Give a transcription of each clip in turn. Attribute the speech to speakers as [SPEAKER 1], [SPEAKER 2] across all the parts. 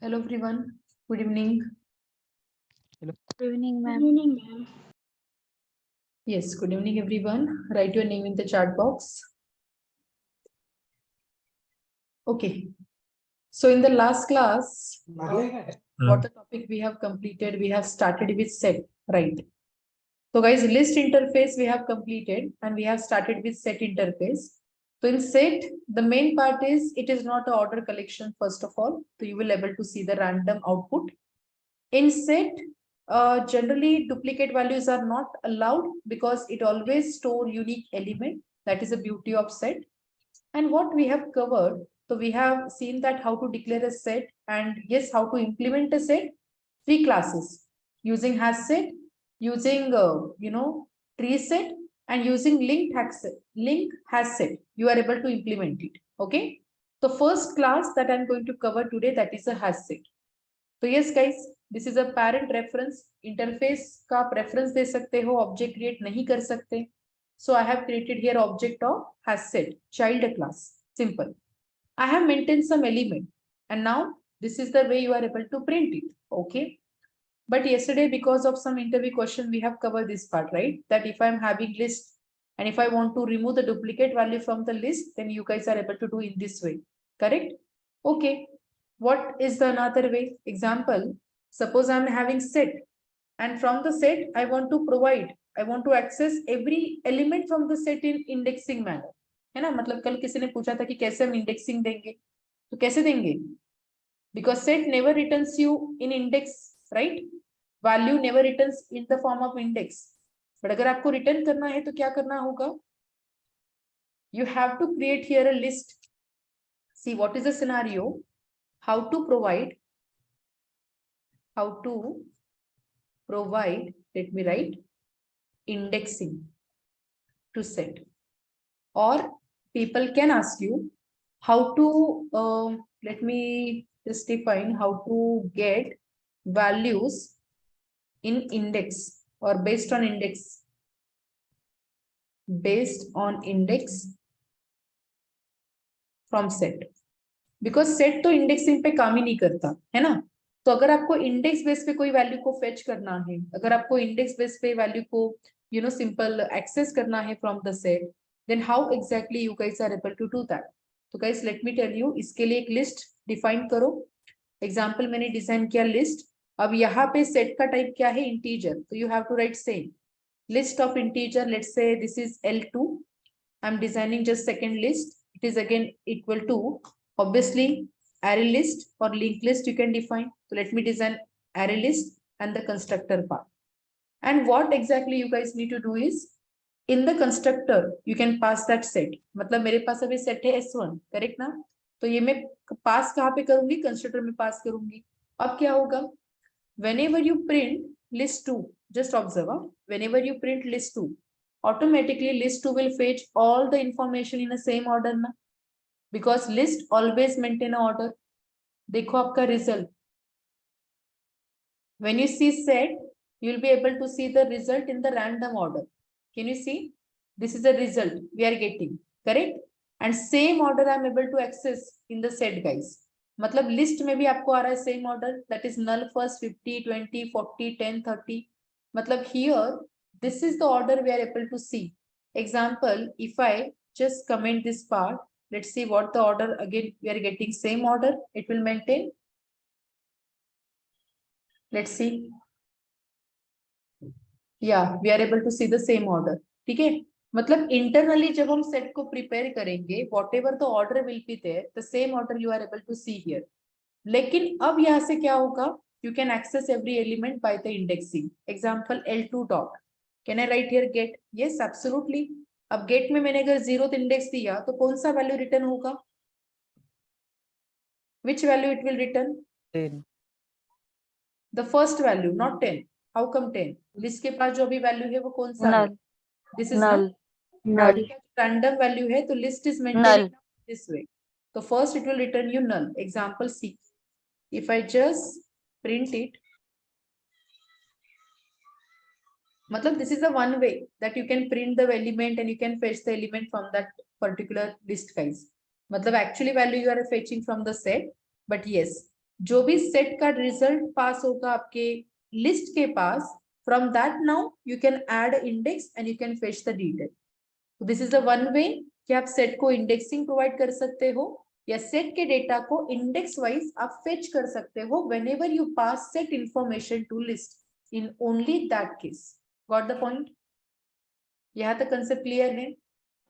[SPEAKER 1] Hello everyone. Good evening.
[SPEAKER 2] Hello.
[SPEAKER 3] Good evening,
[SPEAKER 4] Good
[SPEAKER 3] ma'am.
[SPEAKER 4] evening, ma'am.
[SPEAKER 1] Yes, good evening everyone. Write your name in the chat box. Okay. So in the last class, what the topic we have completed, we have started with set, right? So guys, list interface we have completed and we have started with set interface. So in set, the main part is it is not a order collection first of all. So you will able to see the random output. In set, generally duplicate values are not allowed because it always store unique element. That is the beauty of set. And what we have covered, so we have seen that how to declare a set and yes, how to implement a set. Three classes using has set, using tree set, and using link has set. You are able to implement it. Okay. The first class that I'm going to cover today, that is a has set. तो yes guys, this is a parent reference. Interface का preference दे सकते हो, object create नहीं कर सकते. So I have created here object of hash set child class. Simple. I have maintained some element and now this is the way you are able to print it. Okay. But yesterday, because of some interview question, we have covered this part, right? That if I'm having list and if I want to remove the duplicate value from the list, then you guys are able to do in this way. Correct? Okay. What is the another way? Example, suppose I'm having set and from the set, I want to access every element from the set in indexing manner. है ना? मतलब कल किसी ने पूछा था कि कैसे हम इंडेक्सिंग देंगे, तो कैसे देंगे? Because set never returns you in index, right? Value never returns in the form of index. But अगर आपको रिटर्न करना है तो क्या करना होगा? You have to create here a list. See what is the scenario? How to provide, let me write, indexing to set. Or people can ask you how to, let me just define how to get values in index or based on index from set. Because set तो indexing पे काम ही नहीं करता है ना. तो अगर आपको इंडेक्स बेस पे कोई वैल्यू को फेच करना है, अगर आपको इंडेक्स बेस पे वैल्यू को सिंपल एक्सेस करना है from the set, then how exactly you guys are able to do that. तो guys let me tell you, इसके लिए एक लिस्ट डिफाइन करो. एग्जांपल मैंने डिजाइन किया लिस्ट. अब यहाँ पे सेट का टाइप क्या है? इंटीजर. तो you have to write same list of integer. Let's say this is L2. I'm designing just second list. It is again equal to, obviously, array list or linked list you can define. So let me design array list and the constructor part. And what exactly you guys need to do is, in the constructor you can pass that set. मतलब मेरे पास अभी set है S1, correct ना? तो ये मैं पास कहाँ पे करूंगी? कंस्ट्रक्टर में पास करूंगी. अब क्या होगा? Whenever you print list 2, just observe, whenever you print list 2, automatically list 2 will fetch all the information in the same order na, because list always maintain a order. देखो आपका result. When you see set, you will be able to see the result in the random order. Can you see? This is the result we are getting, correct? And same order I am able to access in the set, guys. मतलब list में भी आपको आ रहा है same order, that is null first 50 20 40 10 30. मतलब here this is the order we are able to see. Example, if I just comment this part, let's see what the order. Again we are getting same order, it will maintain. Let's see. Yeah, we are able to see the same order. ठीक है? मतलब internally जब हम set को prepare करेंगे, whatever the order will be there, the same order you are able to see here. लेकिन अब यहाँ से क्या होगा? You can access every element by the indexing. Example L2 dot, can I write here get? Yes absolutely. अब get में मैंने अगर 0th इंडेक्स दिया तो कौन सा वैल्यू रिटर्न होगा? Which value it will return?
[SPEAKER 2] 10.
[SPEAKER 1] The first value, not 10. How come 10? List के पास जो भी वैल्यू है वो कौन सा है? This is
[SPEAKER 3] Null.
[SPEAKER 1] null. Random value है तो list is maintaining this way. तो first it will return you null. Example see. If I just print it, matlab this is the one way that you can print the element and you can fetch the element from that particular list, guys. Matlab actually value you are fetching from the set, but yes, जो भी set का result पास होगा आपके list के पास, from that now you can add index and you can fetch the detail. This is the one way कि आप set को इंडेक्सिंग प्रोवाइड कर सकते हो या सेट के डेटा को इंडेक्स वाइज आप फेच कर सकते हो whenever you pass set information to list, in only that case. Got the point? यहाँ तक कंसेप्ट क्लियर है?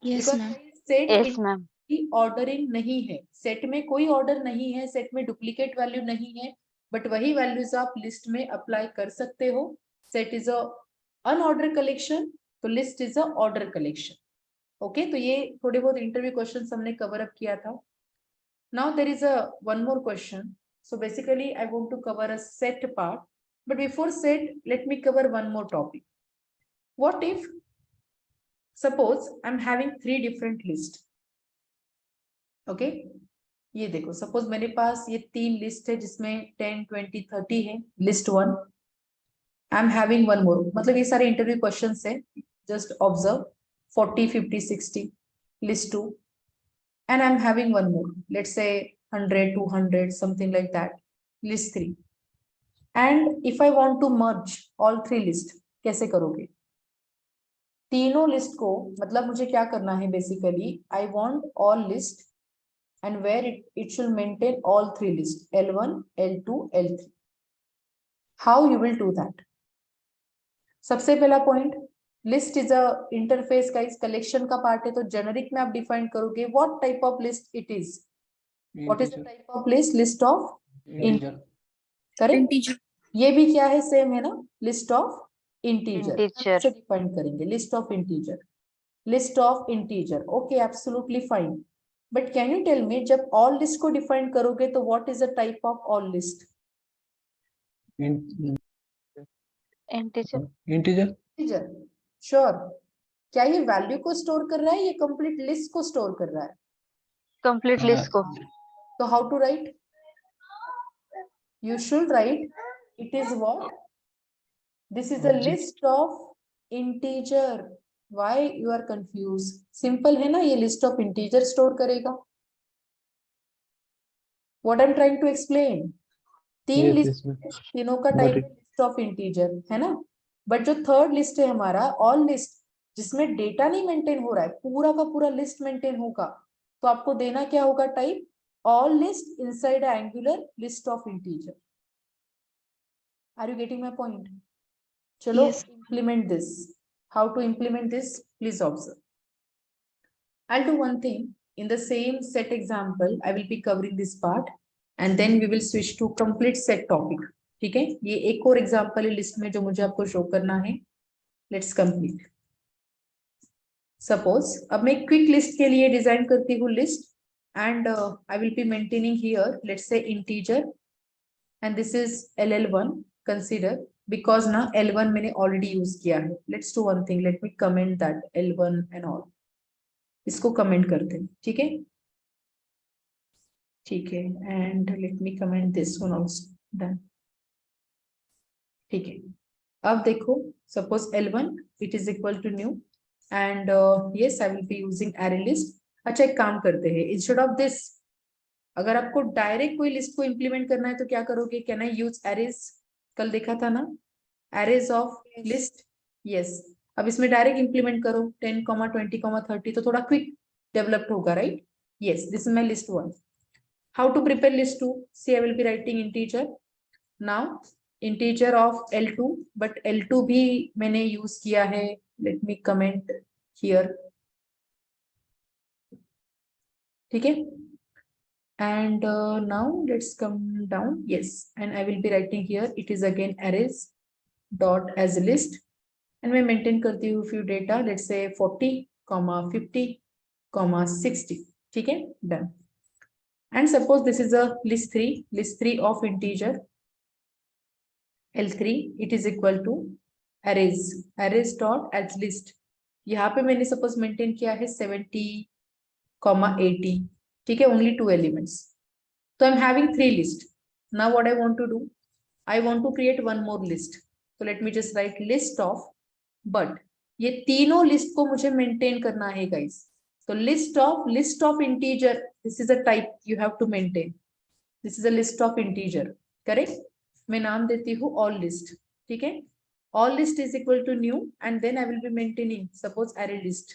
[SPEAKER 3] Yes, ma'am.
[SPEAKER 1] Set
[SPEAKER 4] Yes, ma'am.
[SPEAKER 1] Ordering नहीं है, सेट में कोई ऑर्डर नहीं है, सेट में डुप्लीकेट वैल्यू नहीं है, बट वही वैल्यूज आप लिस्ट में अप्लाई कर सकते हो. Set is a unorder collection, तो list is a order collection. Okay, तो ये थोड़े बहुत इंटरव्यू क्वेश्चन हमने कवर अप किया था. Now there is a one more question. So basically I want to cover a set part, but before set let me cover one more topic. What if suppose I am having 3 different list. Okay, ये देखो, suppose मेरे पास ये 3 list है जिसमें 10, 20, 30 है. List 1. I am having one more, मतलब ये सारे इंटरव्यू क्वेश्चंस है, just observe. 40, 50, 60. List 2. and I'm having one more, let's say 100, 200, something like that. List 3. And if I want to merge all 3 lists, कैसे करोगे? तीनों लिस्ट को, मतलब मुझे क्या करना है basically, I want all list and where it should maintain all 3 lists, L1, L2, L3. How you will do that? सबसे पहला point, list is a interface का, इस कलेक्शन का पार्ट है, तो जेनरिक में आप डिफाइन करोगे what type of list it is. What is the type of list? List of integer. Correct? ये भी क्या है? सेम है ना, लिस्ट ऑफ इंटीजर.
[SPEAKER 4] Integer.
[SPEAKER 1] से डिफाइन करेंगे list of integer. List of integer. Okay, absolutely fine. But can you tell me, जब all list को डिफाइन करोगे तो what is the type of all list?
[SPEAKER 4] Integer.
[SPEAKER 1] Integer. Sure? क्या ये value को store कर रहा है, ये कंप्लीट लिस्ट को स्टोर कर रहा है?
[SPEAKER 4] Complete list को.
[SPEAKER 1] तो how to write? You should write it is what? This is a list of integer. Why you are confused? Simple है ना, ये list of integer store करेगा. What I'm trying to explain? तीन list, तीनों का type list of integer है ना. But जो थर्ड लिस्ट है हमारा, ऑल लिस्ट, जिसमें डेटा नहीं मेंटेन हो रहा है, पूरा का पूरा लिस्ट मेंटेन होगा, तो आपको देना क्या होगा? Type all list inside angular list of integer. Are you getting my point? Chalo,
[SPEAKER 3] Yes.
[SPEAKER 1] implement this. How to implement this? Please observe. I'll do one thing. In the same set example, I will be covering this part, and then we will switch to complete set topic. ठीक है? ये एक और example है list में जो मुझे आपको शो करना है. Let's complete. Suppose अब मैं क्विक लिस्ट के लिए डिजाइन करती हूँ list, and I will be maintaining here, let's say integer, and this is LL1. Consider, because now L1 मैंने already use किया है. Let's do one thing. Let me comment that L1 and all. इसको comment करते हैं. ठीक है? ठीक है. And let me comment this one also. Done. ठीक है. अब देखो, suppose L1 it is equal to new, and yes, I will be using array list. अच्छा, एक काम करते हैं. Instead of this, अगर आपको डायरेक्ट कोई लिस्ट को इंप्लीमेंट करना है तो क्या करोगे? Can I use arrays? कल देखा था ना, एरेज ऑफ लिस्ट. यस, अब इसमें डायरेक्ट इंप्लीमेंट करो 10, 20, 30, तो थोड़ा क्विक डेवलप्ड होगा, right? Yes, this is my list 1. How to prepare list 2? See I will be writing integer. Now integer of L2, but L2 भी मैंने यूज किया है. Let me comment here. ठीक है? And now let's come down. Yes, and I will be writing here, it is again arrays dot as a list, and मैं maintain करती हूँ few data, let's say 40, 50, 60. ठीक है? Done. And suppose this is a list 3 of integer L3, it is equal to arrays dot as list. यहाँ पे मैंने suppose maintain किया है 70, 80. ठीक है? Only 2 elements. So I'm having 3 lists. Now what I want to do? I want to create one more list. So let me just write list of, but ये तीनों list को मुझे मेंटेन करना है guys. So list of integer, this is a type you have to maintain. This is a list of integer, correct. मैं नाम देती हूँ ऑल लिस्ट, ठीक है। All list is equal to new and then I will be maintaining suppose array list,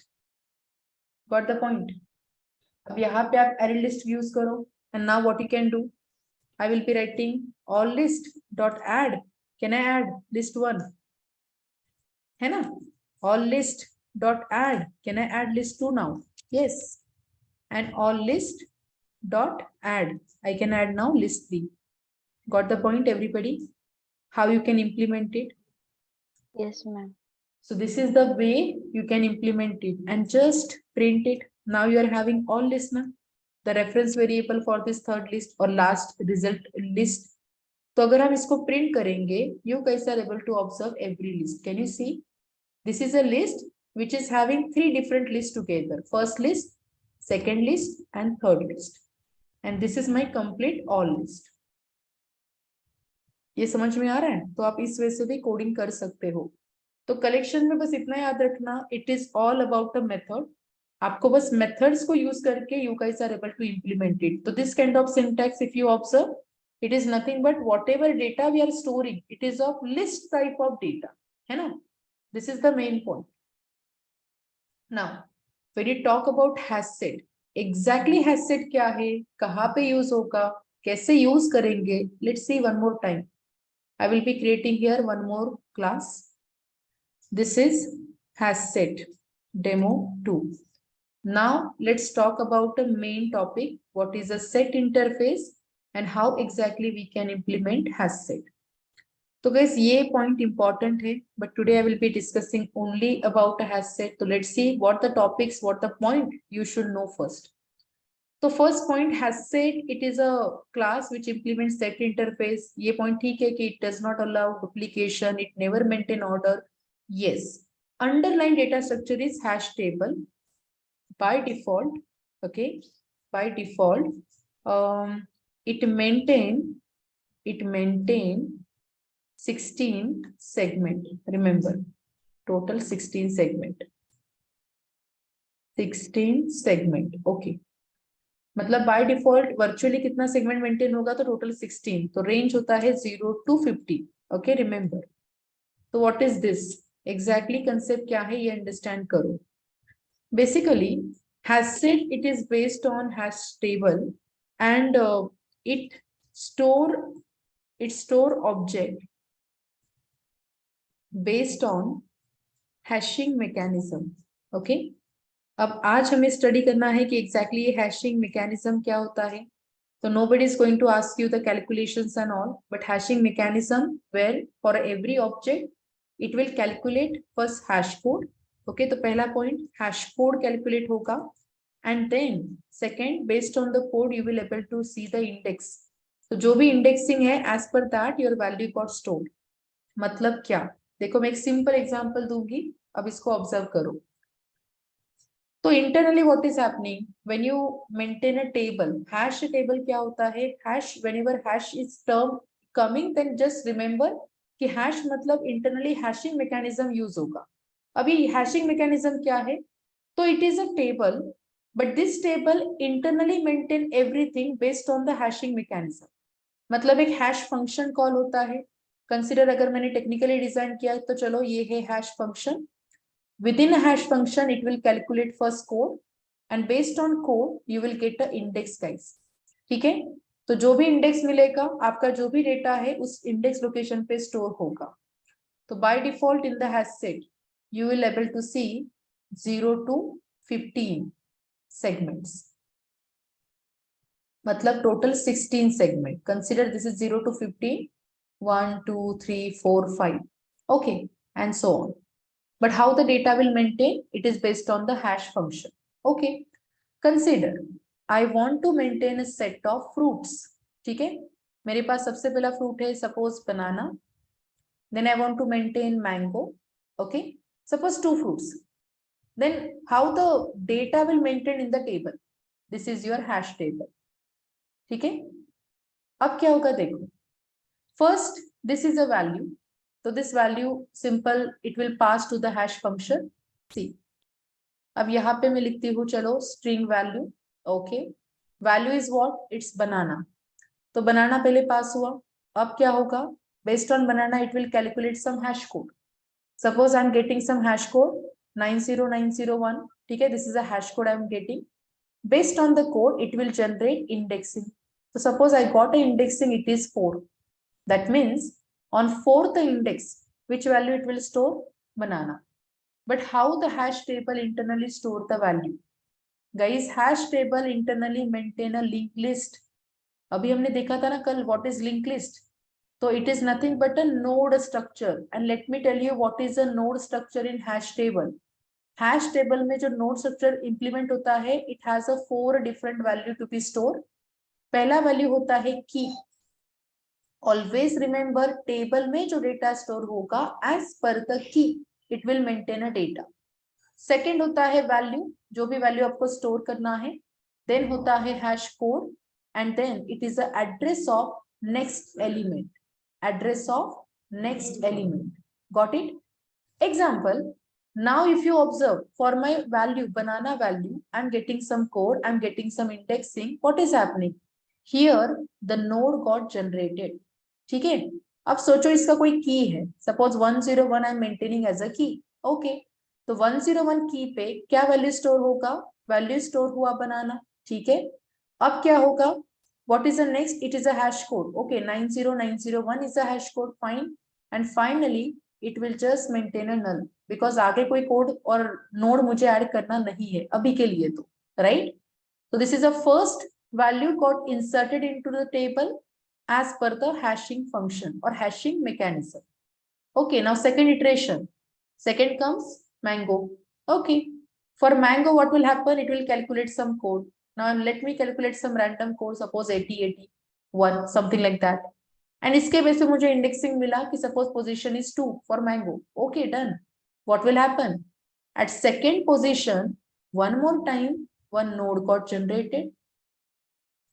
[SPEAKER 1] got the point. अब यहाँ पे आप एरे लिस्ट यूज करो and now what you can do, I will be writing all list dot add. Can I add list 1? है ना? All list dot add. Can I add list 2 now? Yes. And all list dot add. I can add now list 3. Got the point, everybody? How you can implement it?
[SPEAKER 4] Yes, ma'am.
[SPEAKER 1] So this is the way you can implement it and just print it. Now you are having all list now. The reference variable for this third list or last result list. तो अगर हम इसको print करेंगे, you guys are able to observe every list. Can you see? This is a list which is having 3 different lists together. First list, second list, and third list. And this is my complete all list. ये समझ में आ रहा है? तो आप इस वजह से भी कोडिंग कर सकते हो। तो कलेक्शन में बस इतना याद रखना, it is all about a method. आपको बस methods को use करके you guys are able to implement it. तो this kind of syntax, if you observe, it is nothing but whatever data we are storing, it is of list type of data, है ना? This is the main point. Now, when you talk about hash set, exactly hash set क्या है, कहाँ पे use होगा, कैसे use करेंगे? Let's see one more time. I will be creating here one more class. This is hash set demo 2. Now let's talk about the main topic. What is a set interface and how exactly we can implement hash set. So guys, ये point important है, but today I will be discussing only about a hash set. So let's see what the topics, what the point you should know first. So first point, hash set, it is a class which implements set interface. ये point ठीक है कि it does not allow duplication, it never maintain order. Yes, underlying data structure is hash table by default. Okay, by default, it maintain 16 segment. Remember, total 16 segment. 16 segment. Okay. मतलब by default virtually कितना segment maintain होगा, तो total 16. तो range होता है 0 to 50. Okay, remember. तो what is this? Exactly concept क्या है ये understand करो. Basically, hash set, it is based on hash table and it store object based on hashing mechanism. Okay. अब आज हमें स्टडी करना है कि एग्जैक्टली ये हैशिंग मैकेनिज्म क्या होता है. तो nobody is going to ask you the calculations and all, but hashing mechanism where for every object it will calculate first hash code. Okay, तो पहला point hash code calculate होगा and then second based on the code you will able to see the index. तो जो भी indexing है as per that your value got stored. मतलब क्या, देखो मैं एक सिंपल एग्जांपल दूंगी, अब इसको ऑब्जर्व करो. तो internally what is happening when you maintain a table, hash table क्या होता है, hash whenever hash is term coming then just remember कि हैश मतलब इंटरनली हैशिंग मैकेनिज्म यूज होगा. अभी हैशिंग मैकेनिज्म क्या है, तो it is a table but this table internally maintain everything based on the hashing mechanism. मतलब एक hash function call होता है. कंसिडर अगर मैंने टेक्निकली डिजाइन किया तो चलो ये है hash function. Within a hash function, it will calculate first code and based on code, you will get the index guys. ठीक है, तो जो भी इंडेक्स मिलेगा आपका जो भी डेटा है उस इंडेक्स लोकेशन पे स्टोर होगा. तो by default in the hash set, you will able to see 0 to 15 segments. मतलब total 16 segment. Consider this is 0 to 15, 1, 2, 3, 4, 5. Okay, and so on. But how the data will maintain? It is based on the hash function. Okay. Consider, I want to maintain a set of fruits. ठीक है, मेरे पास सबसे पहला fruit है suppose banana. Then I want to maintain mango. Okay. Suppose 2 fruits. Then how the data will maintain in the table? This is your hash table. ठीक है, अब क्या होगा देखो. First, this is a value. So this value simple, it will pass to the hash function. See, अब यहाँ पे मैं लिखती हूँ चलो string value. Okay, value is what? It's banana. तो बनाना पहले पास हुआ, अब क्या होगा, based on banana it will calculate some hash code. Suppose I am getting some hash code 90901. ठीक है, this is a hash code I am getting. Based on the code, it will generate indexing. So suppose I got a indexing, it is 4. That means on 4th index, which value it will store? Banana. But how the hash table internally store the value? Guys, hash table internally maintain a linked list. अभी हमने देखा था ना कल, what is linked list? So it is nothing but a node structure. And let me tell you what is a node structure in hash table. Hash table में जो node structure implement होता है, it has a 4 different value to be store. पहला value होता है key. Always remember, table में जो data store होगा as per the key it will maintain a data. Second होता है वैल्यू, जो भी वैल्यू आपको स्टोर करना है. देन होता है hash code and then it is the address of next element. Address of next element. Got it? Example, now if you observe, for my value banana value, I'm getting some code, I'm getting some indexing. What is happening here? The node got generated. ठीक है, अब सोचो इसका कोई की है. Suppose 101 I'm maintaining as a key. okay, तो 101 की पे क्या वैल्यू स्टोर होगा? वैल्यू स्टोर हुआ बनाना. ठीक है, अब क्या होगा? what is the next? it is a hash code. okay, 90901 is a hash code. fine. and finally it will just maintain a null because आगे कोई कोड और नोड मुझे ऐड करना नहीं है अभी के लिए तो, right? So this is a first value got inserted into the table as per the hashing function or hashing mechanism. Okay, now second iteration. Second comes mango. Okay, for mango what will happen? It will calculate some code. Now let me calculate some random code, suppose 8081 something like that. And इसके वजह से मुझे indexing मिला कि suppose position is 2 for mango. Okay, done. What will happen? At second position one more time one node got generated.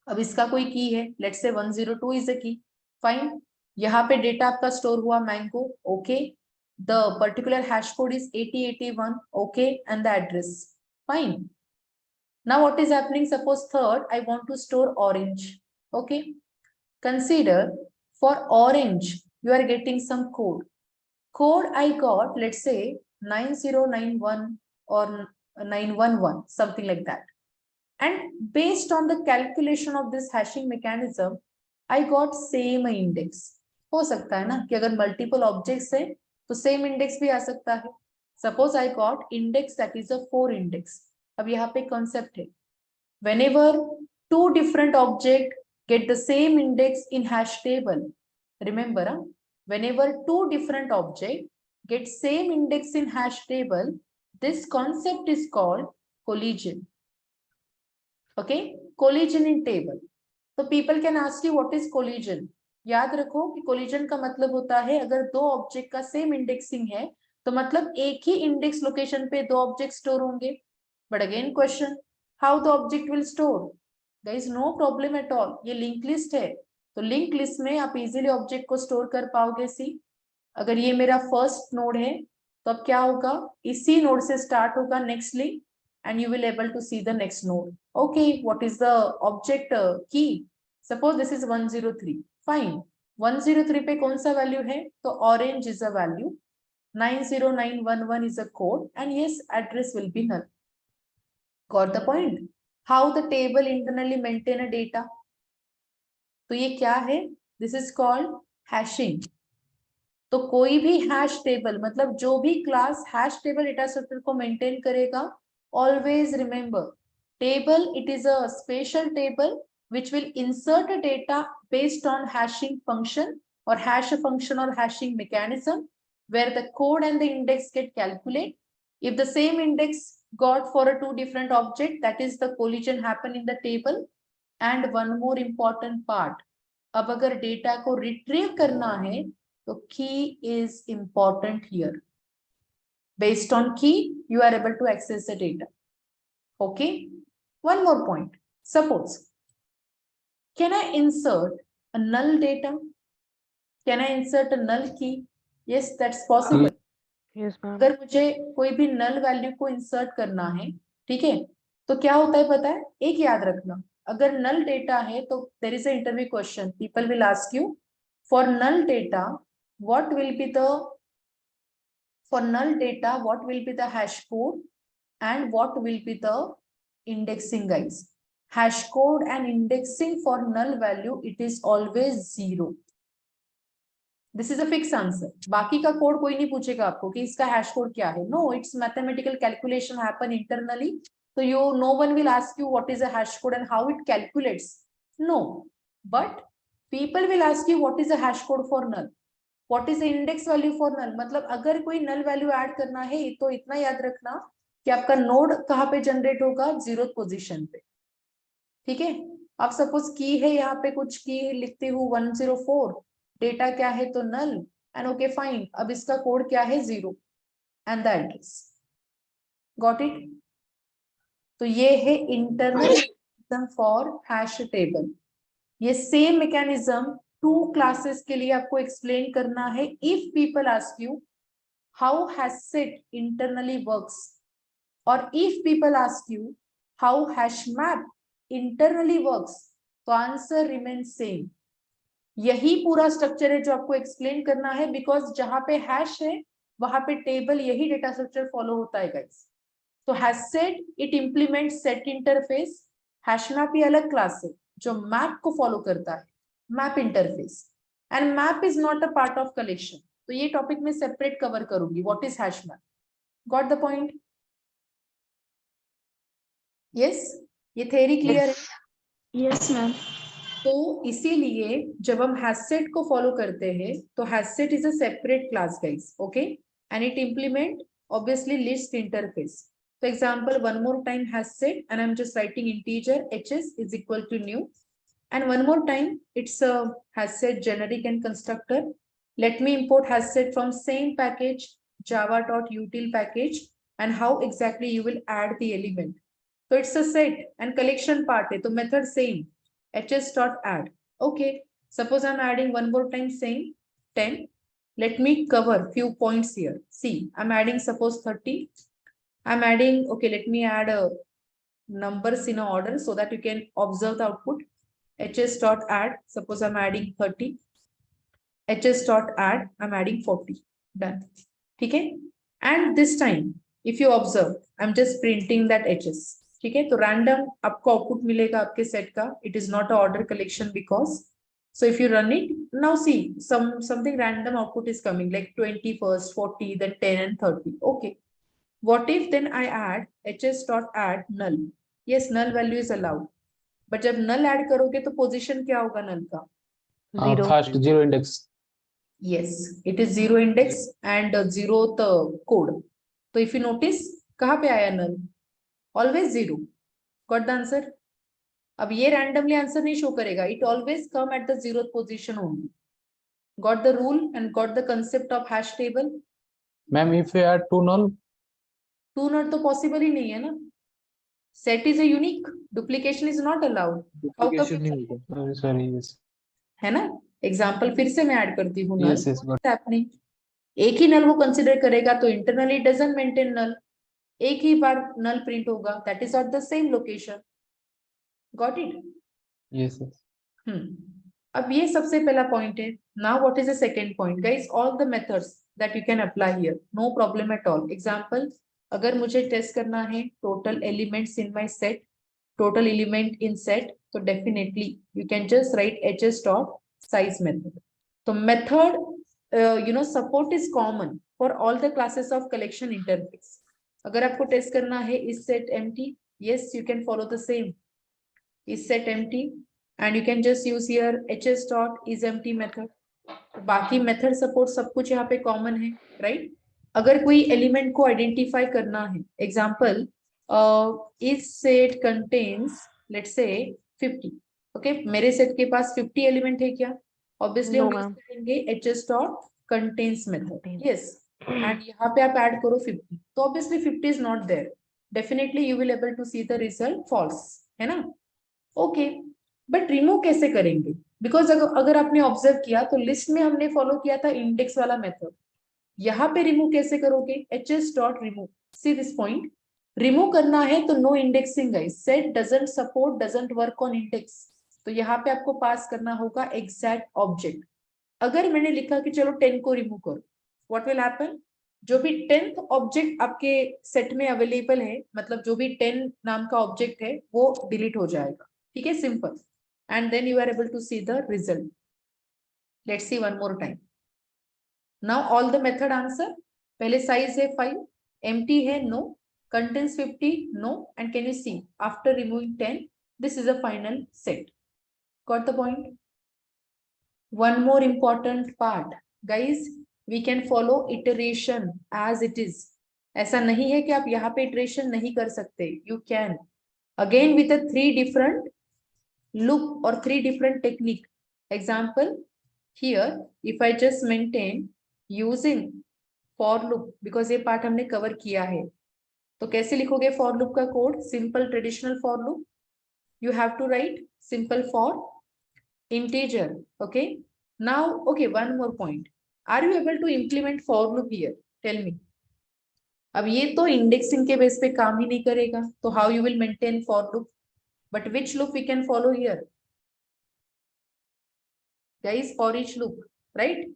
[SPEAKER 1] अब इसका कोई की है, लेट्स से 102 इज अ की. फाइन, यहाँ पे डेटा आपका स्टोर हुआ mango. Okay, the particular hash code is 8081. Okay, and the address. Fine. Now what is happening? Suppose third I want to store orange. Okay, consider for orange you are getting some code I got, let's say 9091 or 911 something like that. And based on the calculation of this hashing mechanism I got same index. हो सकता है ना कि अगर multiple objects है तो same index भी आ सकता है. Suppose I got index that is a 4 index. अब यहाँ पे कॉन्सेप्ट है, whenever two different object get the same index in hash table. Remember, whenever two different objects get same index in hash table, this concept is called collision. Okay, collision in table. So people can ask you what is collision. याद रखो कि collision का मतलब होता है अगर दो object का सेम इंडेक्सिंग है तो मतलब एक ही इंडेक्स लोकेशन पे दो ऑब्जेक्ट स्टोर होंगे. But again question, how the object will store? Guys no problem at all, ये लिंक लिस्ट है तो लिंक लिस्ट में आप इजीली ऑब्जेक्ट को स्टोर कर पाओगे. सी, अगर ये मेरा फर्स्ट नोड है तो अब क्या होगा, इसी नोड से स्टार्ट होगा next link and you will able to see the next node. Okay, what is the object key? Suppose this is 103. Fine, 103 पे कौन सा वैल्यू है? तो orange is a value, 90911 is a code, and yes, address will be null. Got the point? How the table internally maintain a data? तो ये क्या है? This is called hashing. तो कोई भी हैश टेबल मतलब जो भी class hash table data structure को मेंटेन करेगा, always remember, table it is a special table which will insert a data based on hashing function or hash function or hashing mechanism, where the code and the index get calculated. If the same index got for a two different object, that is the collision happen in the table. And one more important part, अब अगर data को retrieve करना है तो key is important here. Based on key, you are able to access the data. Okay, one more point. Suppose, can I insert a null data? Can I insert a null key? Yes, that's possible.
[SPEAKER 2] Yes, ma'am.
[SPEAKER 1] अगर मुझे कोई भी null value को insert करना है, ठीक है, तो क्या होता है पता है? एक याद रखना, अगर नल डेटा है तो there is a interview question, people will ask you for null data what will be the hash code and what will be the indexing, guys. Hash code and indexing for null value, it is always 0. This is a fixed answer. बाकी का code कोई नहीं पूछेगा आपको कि इसका hash code क्या है. No, it's mathematical calculation happen internally. So no one will ask you what is a hash code and how it calculates. No, but people will ask you what is a hash code for null. What is the index value for null? मतलब अगर कोई null value add करना है तो इतना याद रखना कि आपका नोड कहाँ पे जनरेट होगा, 0th पोजीशन पे. ठीक है, आप सपोज की है यहाँ पे कुछ की लिखते हूँ 104, डेटा क्या है तो नल, एंड ओके फाइन. अब इसका कोड क्या है 0 and the address. Got it. तो ये है इंटरनल फॉर हैश टेबल. ये सेम मैकेनिज्म 2 क्लासेस के लिए आपको एक्सप्लेन करना है. If people ask you how hash set internally works, or if people ask you how hash map internally works, तो आंसर remains same. यही पूरा स्ट्रक्चर है जो आपको एक्सप्लेन करना है, बिकॉज जहां पे हैश है वहां पे टेबल यही डेटा स्ट्रक्चर फॉलो होता है गाइस. तो hash set it implement set interface. Hash map ये अलग क्लास है जो मैप को फॉलो करता है, map interface. And map is not a part of collection. तो ये टॉपिक में सेपरेट कवर करूंगी, what is hash map. Got the point. Yes, ये थ्योरी क्लियर है.
[SPEAKER 4] Yes, ma'am.
[SPEAKER 1] तो इसीलिए जब हम हैशसेट को फॉलो करते हैं तो hash set is a separate class guys. Okay, and it implement obviously list interface. तो example one more time hash set and I am just writing integer hs is equal to new, and one more time it's a hasset generic and constructor. Let me import hasset from same package java.util package, and how exactly you will add the element. So it's a set and collection part है, तो method same hs.add. Okay, suppose I'm adding one more time same 10. Let me cover few points here. See, I'm adding suppose 30. I'm adding, okay, let me add a numbers in a order so that you can observe the output. hs.add, suppose I'm adding 30. hs.add, I'm adding 40. Done. ठीक है. And this time if you observe, I'm just printing that hs. ठीक है, तो random आपको output मिलेगा आपके set का. It is not a order collection because. So if you run it now, see something random output is coming like 20 first, 40, then 10 and 30. Okay, what if then I add hs.add null. Yes, null value is allowed, but जब null add करोगे तो position क्या होगा null का?
[SPEAKER 2] First 0 index.
[SPEAKER 1] Yes, it is 0 index and 0th code. तो if you notice कहाँ पे आया null? Always 0. Got the answer? अब ये randomly आंसर नहीं शो करेगा. It always come at the 0th position only. Got the rule and got the concept of hash table?
[SPEAKER 2] Ma'am, if we add 2 null.
[SPEAKER 1] 2 null तो possible ही नहीं है ना. Set is a unique. Duplication is not allowed.
[SPEAKER 2] Duplication नहीं होगा. Sorry, yes.
[SPEAKER 1] है ना. Example फिर से मैं ऐड करती हूँ null.
[SPEAKER 2] Yes, yes, got
[SPEAKER 1] What's happening? एक ही null वो consider करेगा तो internally it doesn't maintain null. एक ही बार null print होगा. That is at the same location. Got it?
[SPEAKER 2] Yes, yes.
[SPEAKER 1] अब ये सबसे पहला पॉइंट है. Now what is the second point, guys? All the methods that you can apply here, no problem at all. Example, अगर मुझे test करना है total elements in my set, total element in set, तो definitely you can just write hs dot size method. तो method support is common for all the classes of collection interface. अगर आपको test करना है is set empty, yes, you can follow the same. Is set empty and you can just use here hs dot is empty method. बाकी method support सब कुछ यहाँ पे common है, राइट. अगर कोई एलिमेंट को आइडेंटिफाई करना है, एग्जांपल इस set contains let's say 50. Okay, मेरे सेट के पास 50 एलिमेंट है क्या? ऑब्वियसली हम यूज करेंगे hs dot contains method. Yes, and यहाँ पे आप ऐड करो 50, तो obviously 50 is not there. Definitely you will able to see the result false, है ना. ओके, बट रिमूव कैसे करेंगे? बिकॉज अगर आपने ऑब्जर्व किया तो लिस्ट में हमने फॉलो किया था इंडेक्स वाला मेथड. यहाँ पे रिमूव कैसे करोगे? hs dot remove. See this point, remove करना है तो no indexing guys, set doesn't support, doesn't work on index, तो यहाँ पे आपको पास करना होगा एग्जैक्ट ऑब्जेक्ट। अगर मैंने लिखा कि चलो 10 को रिमूव करो, व्हाट विल हैपन, जो भी 10th ऑब्जेक्ट आपके सेट में अवेलेबल है, मतलब जो भी 10 नाम का ऑब्जेक्ट है वो डिलीट हो जाएगा, ठीक है, simple. And then you are able to see the result. Let's see one more time. Now all the method answer, पहले साइज है 5, एम्प्टी है no, contains 50 no, and can you see after removing 10 this is a final set. Got the point? One more important part guys, we can follow iteration as it is. ऐसा नहीं है कि आप यहाँ पे iteration नहीं कर सकते, you can again with a 3 different loop or 3 different technique. Example here, if I just maintain using for loop, because ये पार्ट हमने कवर किया है, तो कैसे लिखोगे फॉर लूप का कोड, simple traditional for loop, you have to write simple for integer, okay. Now okay, one more point, are you able to implement for loop here, tell me. अब ये तो इंडेक्सिंग के बेस पे काम ही नहीं करेगा, तो how you will maintain for loop, but which loop we can follow here guys, for each loop, right.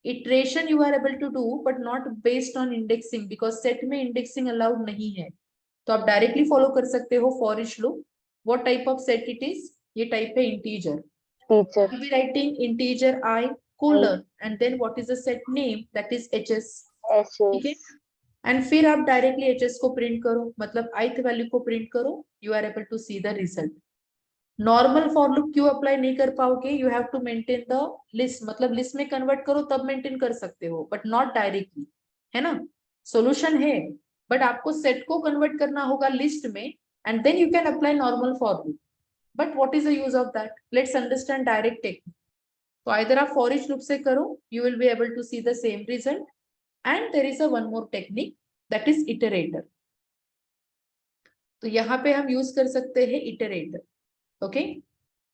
[SPEAKER 1] iteration you are able to do but not based on indexing because set में indexing allowed नहीं है, तो आप directly follow कर सकते हो for each loop. What type of set it is? ये type है integer.
[SPEAKER 4] Teacher.
[SPEAKER 1] We'll be writing integer I colon and then what is the set name, that is HS. ठीक है,
[SPEAKER 4] SS.
[SPEAKER 1] एंड फिर आप directly HS को print करो, मतलब ith value को प्रिंट करो, you are able to see the result. Normal for loop क्यों अप्लाई नहीं कर पाओगे, you have to maintain the list, मतलब लिस्ट में कन्वर्ट करो तब मेंटेन कर सकते हो, बट नॉट डायरेक्टली, है ना। सॉल्यूशन है, बट आपको सेट को कन्वर्ट करना होगा लिस्ट में, and then you can apply normal for loop. But what is the use of that, let's understand direct technique. तो आइदर आप फॉर ईच लूप से करो, you will be able to see the same result, and there is a one more technique that is iterator. तो यहाँ पे हम use कर सकते हैं इटरेटर, ओके।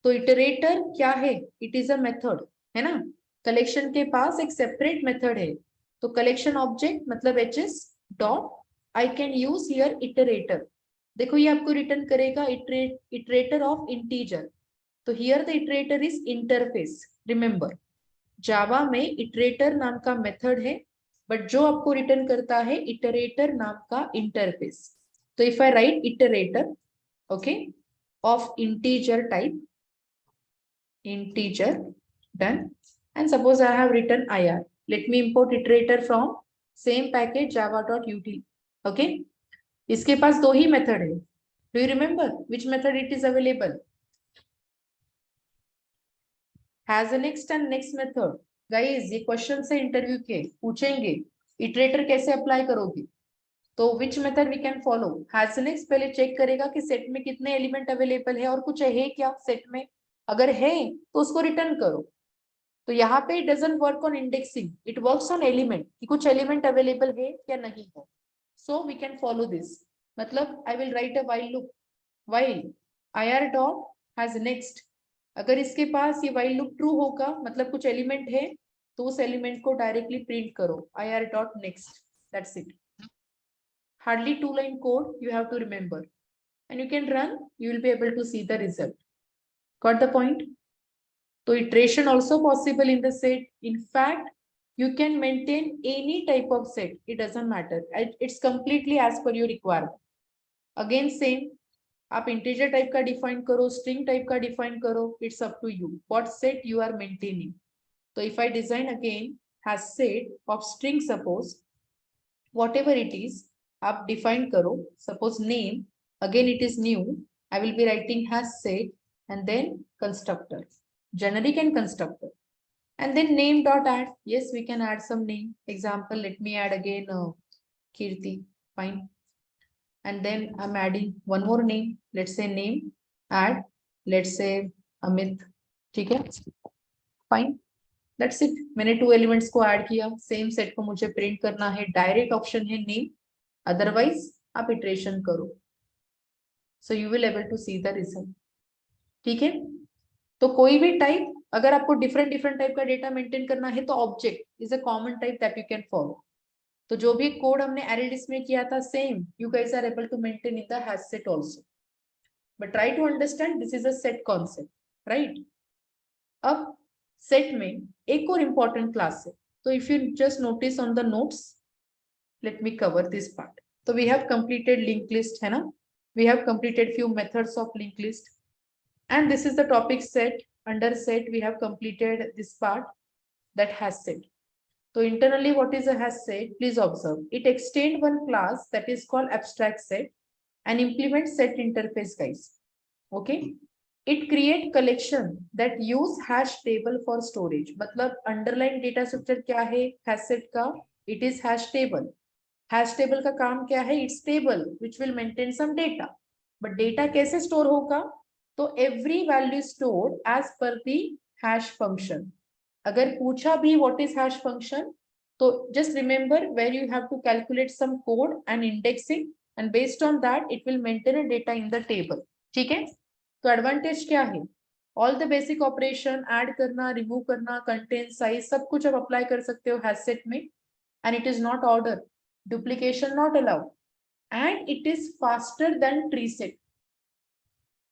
[SPEAKER 1] तो इटरेटर क्या है, इट इज अ मेथड, है ना। कलेक्शन के पास एक सेपरेट मेथड है, तो कलेक्शन ऑब्जेक्ट मतलब HS dot I can use here iterator. देखो ये आपको रिटर्न करेगा इटरेटर ऑफ इंटीजर, तो here the iterator is interface. Remember Java में इटरेटर नाम का मेथड है, बट जो आपको रिटर्न करता है इटरेटर नाम का इंटरफेस। तो if I right iterator, okay, of integer type, integer, done, and suppose I have written IR, let me import iterator from same package java.ut, okay। इसके पास दो ही मेथड है, do you remember which method it is available, has a next and next method। guys ये question से interview के पूछेंगे, iterator कैसे apply करोगे, तो which method we can follow. Has next पहले चेक करेगा कि सेट में कितने एलिमेंट अवेलेबल है और कुछ है क्या सेट में, अगर है तो उसको रिटर्न करो। तो यहाँ पे doesn't work on indexing, it works on element, कि कुछ एलिमेंट अवेलेबल है या नहीं है। So we can follow this, मतलब I will write a while loop, while IR dot has next, अगर इसके पास ये व्हाइल लूप ट्रू होगा मतलब कुछ एलिमेंट है, तो उस एलिमेंट को डायरेक्टली प्रिंट करो IR dot next, that's it. Hardly 2-line code you have to remember, and you can run, you will be able to see the result. Got the point? So iteration also possible in the set. In fact, you can maintain any type of set, it doesn't matter, it's completely as per your requirement. Again same, आप integer type का define करो, string type का define करो, it's up to you what set you are maintaining. So if I design again has set of string, suppose whatever it is आप define करो, suppose name, again it is new, I will be writing hash set and then constructor, generic and constructor, and then name dot add, yes we can add some name, example let me add again Kirti, fine, and then I'm adding one more name, let's say name, add, let's say Amit, ठीक है, fine, that's it। मैंने 2 elements को add किया, same set को मुझे print करना है, direct option है नेम, अदरवाइज आप इटरेशन करो, so you will able to see the result, ठीक है। तो कोई भी टाइप, अगर आपको डिफरेंट टाइप का डेटा मेंटेन करना है तो object is a common type that you can follow. तो जो भी कोड हमने array list में किया था same you guys are able to maintain in the hash set also, but try to understand this is a set concept, right? अब set में एक और important class है, तो if you just notice on the notes, let me cover this part. So we have completed linked list, है ना? We have completed few methods of linked list, and this is the topic set. Under set we have completed this part, that hash set. So internally what is a hash set? Please observe. It extend one class that is called abstract set and implement set interface, guys. Okay. It create collection that use hash table for storage. मतलब underlying data structure क्या है hash set का? It is hash table. Hash table का काम क्या है? It's table which will maintain some data. But data कैसे store होगा? तो every value stored as per the hash function. अगर पूछा भी what is hash function, तो just remember where you have to calculate some code and indexing, and based on that it will maintain a data in the table. ठीक है? तो advantage क्या है? All the basic operation add करना, remove करना, content, size, सब कुछ आप अप्लाई कर सकते हो हैश सेट में, and it is not order, duplication not allowed, and it is faster than tree set.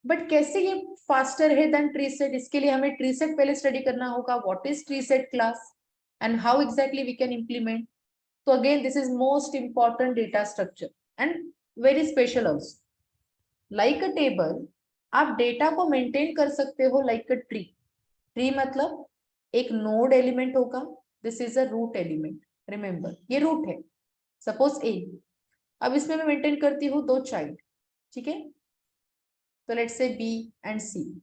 [SPEAKER 1] But कैसे ये फास्टर है देन ट्री सेट? इसके लिए हमें ट्री सेट पहले स्टडी करना होगा. What is tree set class and how exactly we can implement. तो again this is most important data structure and very special also. Like a table आप data को maintain कर सकते हो लाइक अ ट्री. ट्री मतलब एक node element होगा. This is a root element. Remember ये रूट है. Suppose A. अब इसमें मैं मेंटेन करती हूँ 2 चाइल्ड. ठीक है. तो let's say B and C.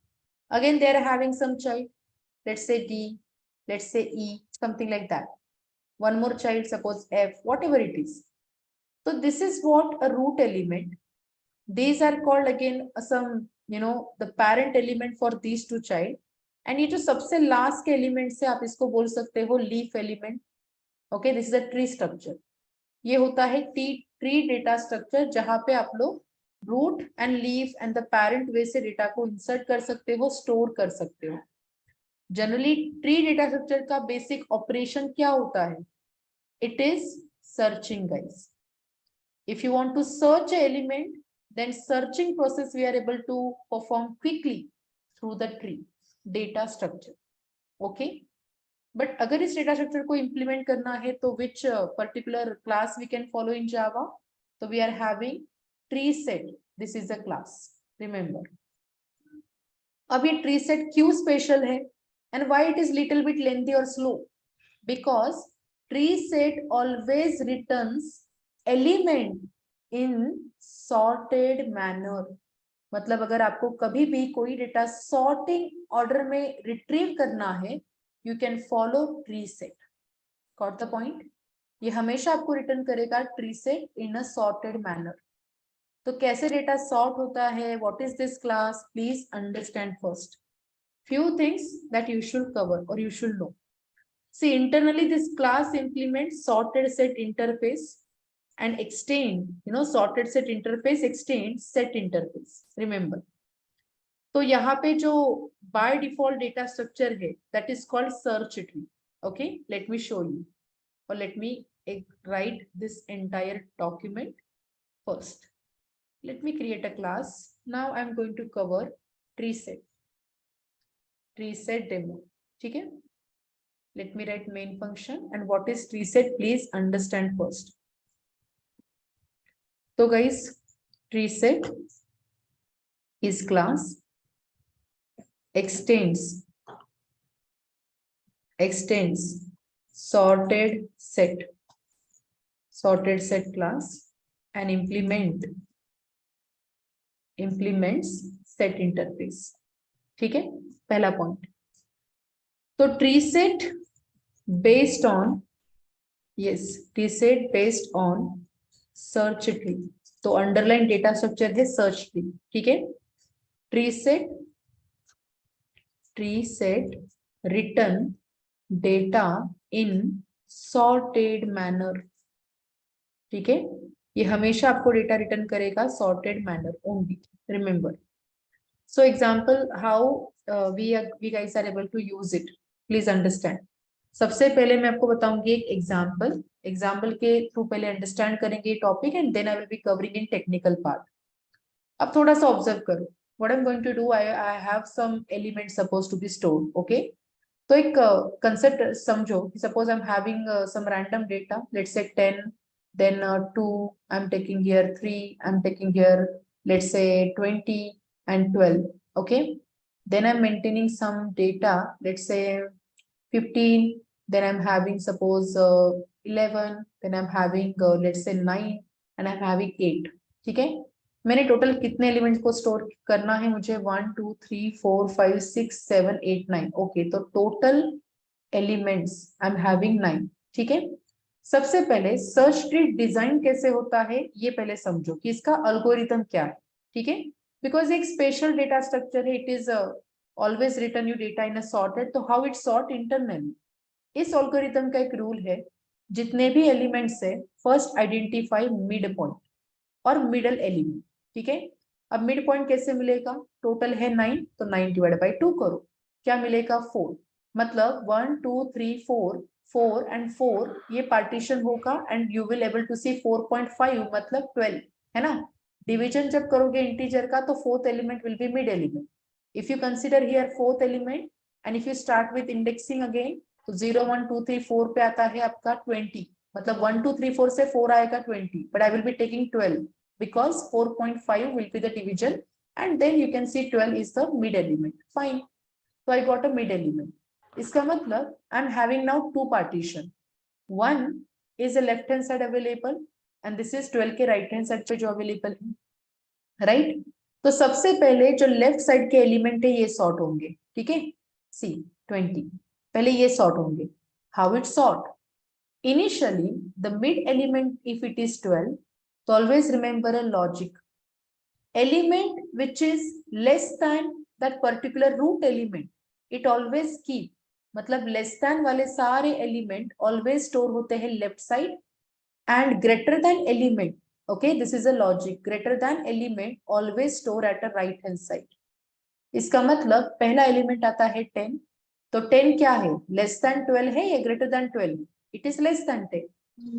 [SPEAKER 1] Again they are having some child. Let's say D, let's say E, something like that. One more child, suppose F, whatever it is. तो this is what a root element. These are called again some the parent element for these 2 child. and ये जो सबसे last के element से आप इसको बोल सकते हो leaf element. Okay, this is a tree structure. ये होता है ट्री डेटा स्ट्रक्चर, जहां पे आप लोग root and leaf and the parent way से डेटा को इंसर्ट कर सकते हो, स्टोर कर सकते हो. जनरली ट्री डेटा स्ट्रक्चर का बेसिक ऑपरेशन क्या होता है? It is searching, guys. If you want to search a element, then searching process we are able to perform quickly through the tree data structure. Okay, but agar is data structure ko implement karna hai, to which particular class we can follow in Java? So we are having tree set. This is a class, remember. अब ये tree set क्यों special है and why it is little bit lengthy or slow? Because tree set always returns element in sorted manner. मतलब अगर आपको कभी भी कोई डेटा सॉर्टिंग ऑर्डर में रिट्रीव करना है, you can follow tree set. Got the point? ये हमेशा आपको रिटर्न करेगा tree set in a sorted manner. तो कैसे डेटा सॉर्ट होता है? What is this class? Please understand first few things that you should cover or you should know. See, internally this class implements sorted set interface and extend, sorted set interface extends set interface. Remember. तो यहाँ पे जो by default data structure है, that is called search tree. Okay, let me show you, or let me write this entire document first. Let me create a class. Now I'm going to cover tree set demo. ठीक है? Let me write main function, and what is tree set? Please understand first. So guys, tree set is class extends sorted set class and implements set interface. ठीक है? पहला point. तो tree set based on search tree. तो underline data structure है search tree. ठीक है? Tree set return data इन sorted manner. ठीक है? ये हमेशा आपको डेटा रिटर्न करेगा sorted manner only. Remember. So example how we guys are able to use it. Please understand. सबसे पहले मैं आपको बताऊंगी एक एग्जाम्पल के थ्रू पहले अंडरस्टैंड करेंगे topic and then I will be covering in technical part. अब थोड़ा सा ऑब्जर्व करो, what I am going to do, I have some element suppose to be stored, okay. तो एक कंसेप्ट समझो कि suppose I am having some random data, let's say 10, then 2, I'm taking here 3, I'm taking here let's say 20 and 12, okay. Then I'm maintaining some data, let's say 15, then I'm having suppose 11, then I'm having let's say 9 and I'm having 8, ठीक है। मैंने total कितने elements को store करना है मुझे, 1 2 3 4 5 6 7 8 9, okay. तो total elements I am having 9, ठीक है। सबसे पहले सर्च ट्री डिजाइन कैसे होता है ये पहले समझो कि इसका अल्गोरिथम क्या है, ठीक है। बिकॉज एक स्पेशल डेटा स्ट्रक्चर है, it is always return you data in a sorted, तो हाउ इट सॉर्ट इंटरनली। इस अल्गोरिथम का एक रूल है, जितने भी एलिमेंट्स है फर्स्ट आइडेंटिफाई मिड पॉइंट और मिडल एलिमेंट, ठीक है। अब मिड पॉइंट कैसे मिलेगा, टोटल है 9, तो 9 डिवाइड बाई 2 करो, क्या मिलेगा 4, मतलब 1 2 3 4 4 एंड 4 ये पार्टीशन होगा and you will able to see 4.5 मतलब 12, है ना। डिवीजन जब करोगे इंटीजर का तो fourth element will be mid element. If you consider here fourth element and if you start with indexing again, तो 0 1 2 3 4 पे आता है आपका 20, मतलब 1 2 3 4 से 4 आएगा 20, but I will be taking 12 because 4.5 will be the division and then you can see 12 is the mid element, fine. So I got a mid element. इसका मतलब I am having now two partition, one is a left hand side available and this is 12 के right hand side पे जो available है, right? तो सबसे पहले जो लेफ्ट साइड के एलिमेंट है ये सॉर्ट होंगे, ठीक है। सी 20 पहले ये सॉर्ट होंगे, how it sort, initially the mid element if it is 12, so always remember a logic, element which is less than that particular root element it always keep, मतलब less than वाले सारे element always store होते हैं left side and greater than element, okay, this is a logic, greater than element always store at a right hand side। इसका मतलब पहला element आता है 10, तो 10 क्या है, लेस देन 12 है या greater than 12, it is less than 10,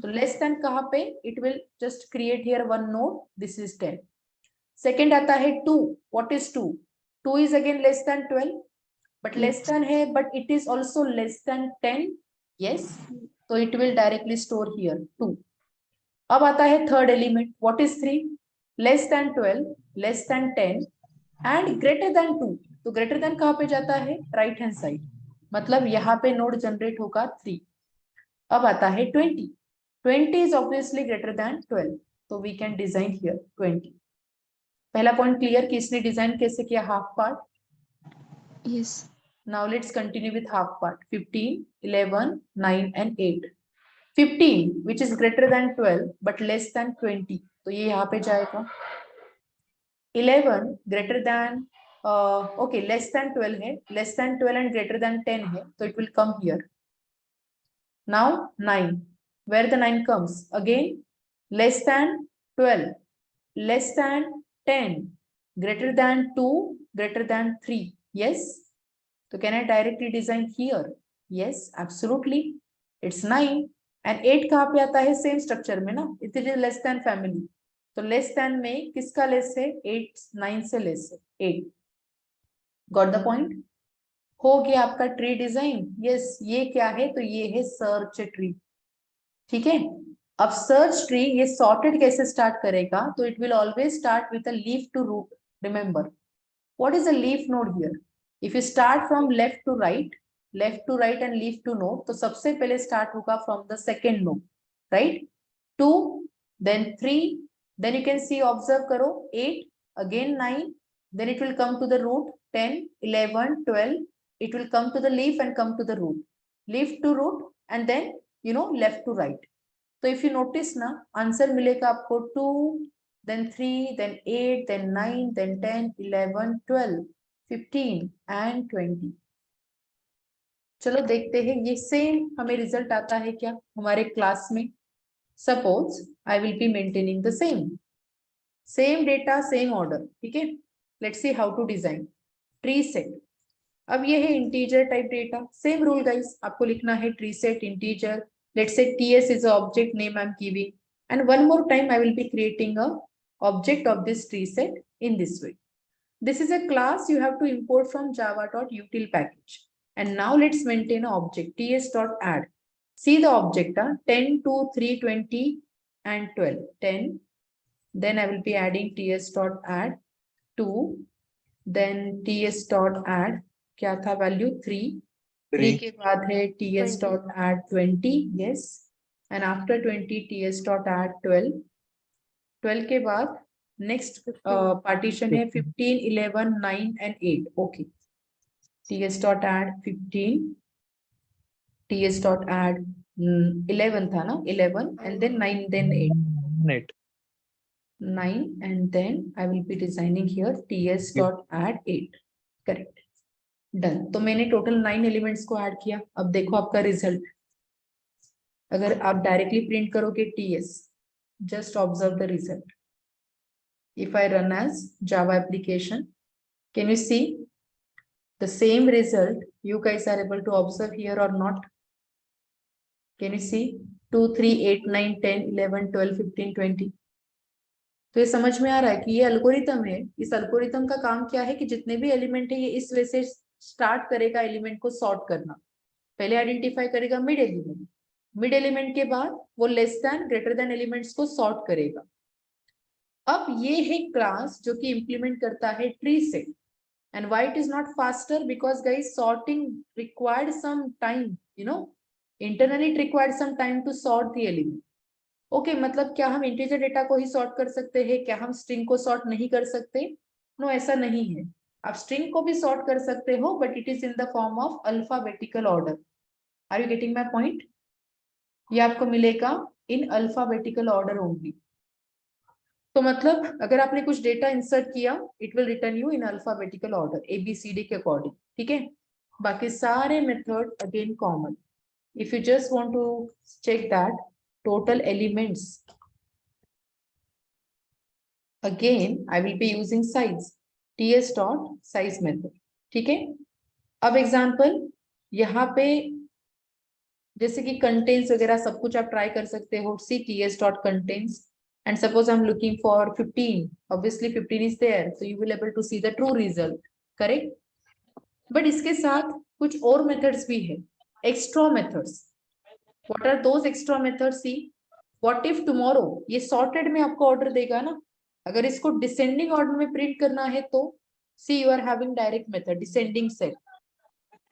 [SPEAKER 1] तो लेस देन कहां पे, it will just create here one node, this is 10। Second आता है 2, what is 2, 2 is again less than 12, but less than है but it is also less than 10, yes, तो it will directly store here 2। अब आता है third element, what is 3, less than 12, less than 10 and greater than 2, तो greater than कहां पे जाता है, राइट हैंड साइड, मतलब यहाँ पे नोड जनरेट होगा 3। अब आता है 20, 20 इज ऑब्वियसली ग्रेटर देन 12, तो वी कैन डिजाइन हियर 20। पहला पॉइंट क्लियर कि इसने डिजाइन कैसे किया, half part,
[SPEAKER 3] Yes.
[SPEAKER 1] Now let's continue with half part, 15 11 9 and 8। 15 which is greater than 12 but less then 20, तो ये यहाँ पे जाएगा। 11 greater than okay less than 12 है, less than 12 and greater than 10 है, so it will come here। now 9, where the 9 comes, again less than 12, less than 10, greater than 2, greater than 3, yes, so can I directly design here, yes absolutely, it's 9 and 8 कहाँ पे आता है, same structure में ना, it is less than family, तो less then में किसका less है, 8 9 से लेस है 8, गॉट द पॉइंट। हो गया आपका ट्री डिजाइन, यस ये क्या है, तो ये है सर्च ट्री, ठीक है। अब सर्च ट्री ये सॉर्टेड कैसे स्टार्ट करेगा, तो it will always start with a leaf to root, remember what is a leaf node here, if you start from left to right and leaf to node, तो सबसे पहले start होगा from the second node, right, 2 then 3, then you can see observe karo 8 again 9, then it will come to the root 10 11 12, it will come to the leaf and come to the root, leaf to root and then you know left to right। so if you notice na answer milega aapko 2 then 3 then 8 then 9 then 10 11 12 15 and 20। चलो देखते हैं ये same हमें result आता है क्या हमारे class में। Suppose I will be maintaining the same data, same order, ठीक है। Let's see how to design tree set। अब ये है integer type data, same rule guys, आपको लिखना है tree set integer, let's say ts is a object name I'm giving, and one more time I will be creating a object of this tree set in this way. This is a class you have to import from java.util package. And now let's maintain an object ts.add. See the object 10, 2, 3, 20 and 12. 10. Then I will be adding ts.add 2. Then ts.add क्या था value 3. 3 के बाद है ts.add 20. Yes. And after 20 ts.add 12. 12 के बाद next partition है 15, 11, 9 and 8. Okay. ts.add 15. ts.add 11 था ना, 11 and then 9 then 8.
[SPEAKER 2] Net.
[SPEAKER 1] 9 and then I will be designing here ts.add 8. Correct. Done. तो मैंने टोटल 9 एलिमेंट्स को ऐड किया. अब देखो आपका रिजल्ट. अगर आप डायरेक्टली प्रिंट करोगे ts, just observe the result. If I run as Java application, can you see the same result you guys are able to observe here or not? Can you see 2, 3, 8, 9, 10, 11, 12, 15, 20. तो ये समझ में आ रहा है कि ये algorithm है. इस एल्गोरिथम का काम क्या है कि जितने भी एलिमेंट है ये इस वे से स्टार्ट करेगा एलिमेंट को सॉर्ट करना. पहले आइडेंटिफाई करेगा मिड एलिमेंट, मिड एलिमेंट के बाद वो less than greater than elements को सॉर्ट करेगा. अब ये है क्लास जो कि इंप्लीमेंट करता है tree set. And why it is not faster? Because guys sorting required some time, you know, internally it required some time to sort the element. Okay, मतलब क्या हम इंटीजर डेटा को ही सॉर्ट कर सकते हैं? क्या हम स्ट्रिंग को सॉर्ट नहीं कर सकते? नो, ऐसा नहीं है. आप स्ट्रिंग को भी सॉर्ट कर सकते हो, but it is in the form of alphabetical order. Are you getting my point? ये आपको मिलेगा इन अल्फाबेटिकल ऑर्डर ओनली. तो मतलब अगर आपने कुछ डेटा इंसर्ट किया, it will return you in alphabetical order ABCD के अकॉर्डिंग. ठीक है. बाकी सारे method again common. If you just want to check that total elements, again I will be using size, ts.size method. ठीक है. अब example यहाँ पे जैसे कि कंटेंट्स वगैरह सब कुछ आप ट्राई कर सकते हो. सी ts.contains and suppose I'm looking for 15. obviously 15 is there, so you will able to see the true result. correct. but इसके साथ कुछ और मेथड्स भी है, extra methods. What are those extra methods? See, what if tomorrow ये sorted में आपको order देगा ना, अगर इसको डिसेंडिंग ऑर्डर में प्रिंट करना है तो see you are having direct method descending set.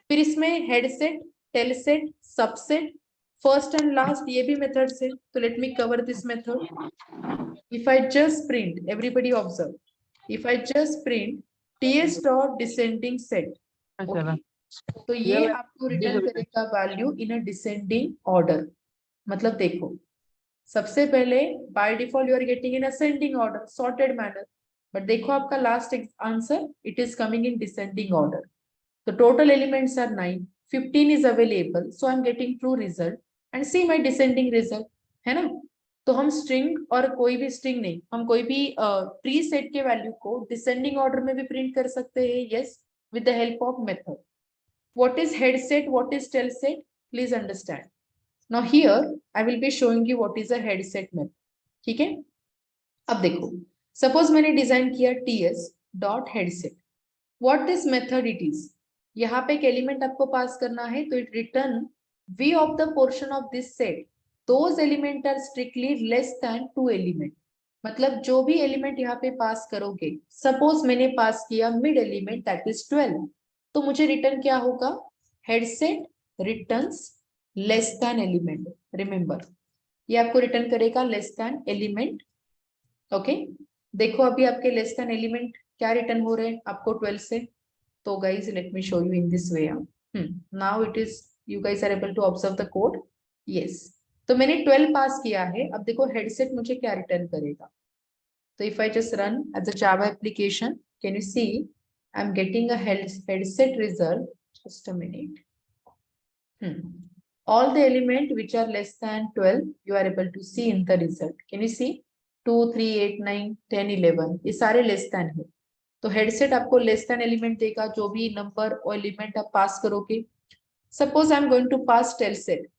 [SPEAKER 1] फिर इसमें head set, tail set, subset, first and last ये भी मेथड्स है. तो let me cover this method. If I just print, everybody observe, if I just print ts.descending set, तो ये आपको return करेगा value in a descending order. मतलब देखो, सबसे पहले by default you are getting in ascending order, sorted manner. But देखो आपका last answer, it is coming in descending order. तो total elements are 9, 15 is available, so I am getting true result and see my descending result. है ना. तो हम string और कोई भी स्ट्रिंग नहीं, हम कोई भी ट्री सेट के वैल्यू को डिसेंडिंग ऑर्डर में भी प्रिंट कर सकते हैं. Yes, with the help of method. What is head set? What is tail set? Please understand. Now here I will be showing you what is a head set method. ठीक है. अब देखो, suppose मैंने design किया ts dot head set. What this method it is? यहाँ पे एक element आपको पास करना है, तो it return v of the portion of this set. Those element are strictly less than 2 element. मतलब जो भी एलिमेंट यहाँ पे पास करोगे, सपोज मैंने पास किया मिड एलिमेंट दैट इज 12, तो मुझे रिटर्न क्या होगा? Head set returns less than element. Remember, ये आपको रिटर्न करेगा लेस देन एलिमेंट. ओके. देखो अभी आपके लेस देन एलिमेंट क्या रिटर्न हो रहे हैं आपको 12 से. तो guys let me show you in this way. Now it is, you guys are able to observe the code. Yes, तो मैंने 12 पास किया है. अब देखो हेड सेट मुझे क्या रिटर्न करेगा. तो if I just run as a Java application, can you see I'm getting a head set result. Just a minute. All the element which are less than 12, you are able to see in the result. Can you see? 2, 3, 8, 9, 10, 11. ये सारे less than है. तो head set आपको less than element देगा, जो भी number और element आप पास करोगे. Suppose I am going to pass tail set.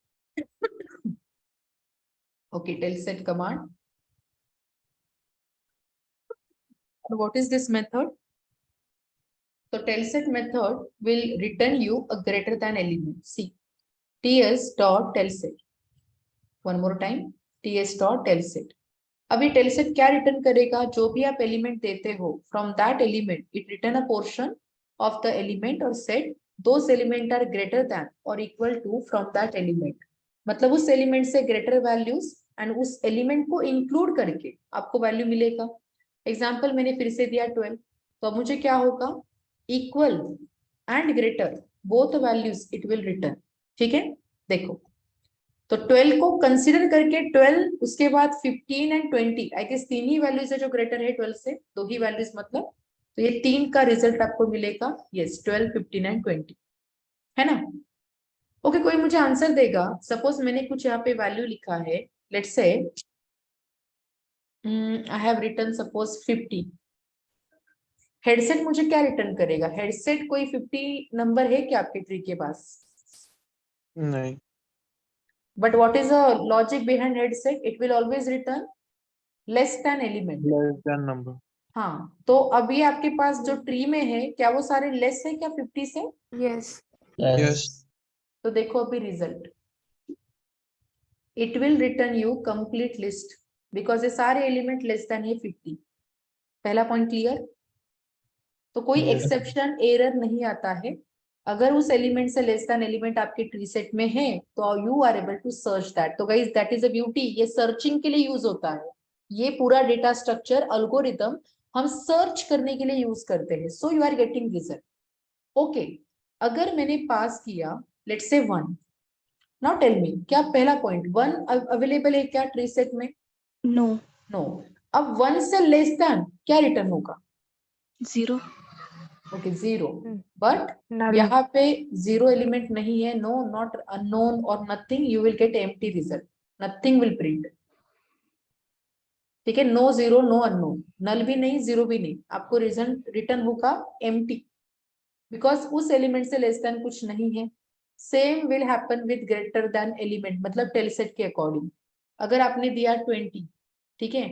[SPEAKER 1] Okay, tail set command. What is this method? So tel set method will return you a greater than element. See, ts dot tel set. One more time, ts dot tel set. अभी tail set क्या return करेगा? जो भी आप element देते हो, from that element it return a portion of the element और set those element are greater than और equal to from that element. मतलब उस एलिमेंट से ग्रेटर वैल्यूज एंड उस एलिमेंट को इंक्लूड करके आपको वैल्यू मिलेगा. एग्जाम्पल मैंने फिर से दिया 12, तो अब मुझे क्या होगा? Equal and greater both values it will return. ठीक है, देखो तो 12 को कंसीडर करके 12, उसके बाद 15 एंड 20, आई गेस तीन ही वैल्यूज है जो ग्रेटर है 12 से, दो ही वैल्यूज मतलब, तो ये तीन का रिजल्ट आपको मिलेगा. यस, 12, 15 एंड 20, है ना? ओके, कोई मुझे आंसर देगा? सपोज मैंने कुछ यहाँ पे वैल्यू लिखा है, let's say I have return suppose 50. Headset मुझे क्या रिटर्न करेगा? हेडसेट कोई 50 नंबर है क्या आपके ट्री के पास?
[SPEAKER 2] नहीं.
[SPEAKER 1] But what is the logic behind headset? It will always return less than element.
[SPEAKER 2] Less than number.
[SPEAKER 1] हाँ, तो अभी आपके पास जो ट्री में है, क्या वो सारे लेस है क्या 50 से?
[SPEAKER 3] Yes.
[SPEAKER 2] Yes.
[SPEAKER 1] तो देखो अभी result, it will return you complete list because ये सारे एलिमेंट लेस देन ये 50. पहला पॉइंट क्लियर? तो कोई
[SPEAKER 2] Yes.
[SPEAKER 1] एक्सेप्शन एरर नहीं आता है. अगर उस एलिमेंट से लेस देन एलिमेंट आपके ट्री सेट में है तो you are able to search that. तो guys that is a beauty, ये सर्चिंग के लिए यूज होता है. ये पूरा डेटा स्ट्रक्चर अल्गोरिदम हम सर्च करने के लिए यूज करते हैं. So you are getting result. Okay, अगर मैंने पास किया let's say 1, now tell me, क्या पहला पॉइंट 1 अवेलेबल है क्या ट्री सेट में?
[SPEAKER 3] No.
[SPEAKER 1] नो. अब 1 से लेस देन क्या रिटर्न होगा?
[SPEAKER 3] 0.
[SPEAKER 1] ओके, 0. बट यहाँ पे 0 एलिमेंट नहीं है, नो, नॉट अननोन और nothing, you will gate empty result, nothing will print. ठीक है, नो 0, नो अननोन, नल भी नहीं, 0 भी नहीं, आपको रिजल्ट रिटर्न होगा एम्प्टी बिकॉज उस एलिमेंट से लेस देन कुछ नहीं है. Same will happen with greater than element, मतलब टेल सेट के अकॉर्डिंग. अगर आपने दिया 20, ठीक है,